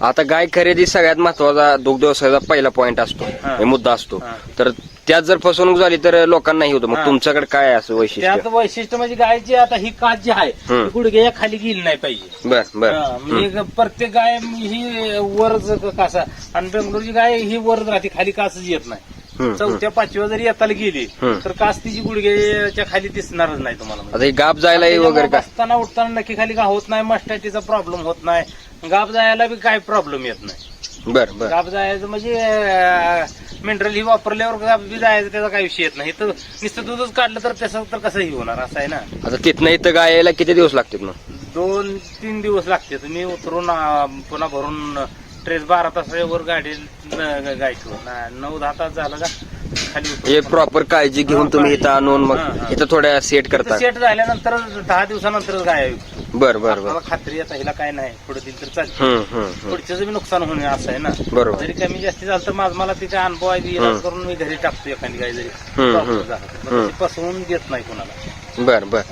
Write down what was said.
आता गाय खरेदी सगळ्यात महत्वाचा दुग्ध व्यवसायाचा पहिला पॉइंट असतो, हे मुद्दा असतो. तर त्यात जर फसवणूक झाली तर लोकांना नाही होतं. मग तुमच्याकडे काय असं वैशिष्ट्य? त्यात वैशिष्ट्य म्हणजे गायची आता ही काच जी आहे ती गुडघ्या खाली गेली नाही पाहिजे. बर बर. म्हणजे प्रत्येक गाय ही वरच कासा, आणि बेंगलोरची गाय ही वरच राहते, खाली कासच येत नाही. चौथ्या पाचव्या जरी येताला गेली तर कास तिची गुडघ्याच्या खाली दिसणारच नाही तुम्हाला. आता ही गाप जायला वगैरे काय असताना उठताना नक्की खाली का होत नाही, मस्टॅटीचा प्रॉब्लेम होत नाही, गाप जायला बी काही प्रॉब्लेम येत नाही. बर बर. गाप जायचं म्हणजे मिनरल ही वापरल्यावर गाप बी जायचं त्याचा काही विषय येत नाही. तर नुसतं दूधच काढलं तर त्याचं तर कसंही होणार, असं आहे ना. आता तिथनं इथं गाय यायला किती दिवस लागतील मग? 2-3 दिवस लागते. तुम्ही उतरून पुन्हा भरून ट्रेस 12 तासावर गाडी गाय ठेवून 9-10 तास झालं का खाली हे प्रॉपर काळजी घेऊन तुम्ही इथं आणून मग इथं थोड्या सेट करता. सेट झाल्यानंतर 10 दिवसानंतरच गाय. बर बर बर. खात्री आता हिला काय नाही, पुढे दिल तर चालतं, पुढच्याच बी नुकसान होणे असं आहे ना. बरोबर. जरी कमी जास्ती झालं तर मला तिचा अनुभव आहे, इलाज करून मी घरी टाकतो एखादी गाय जरी प्रॉब्लेम झाला. फसवून देत नाही कोणाला. बर बर.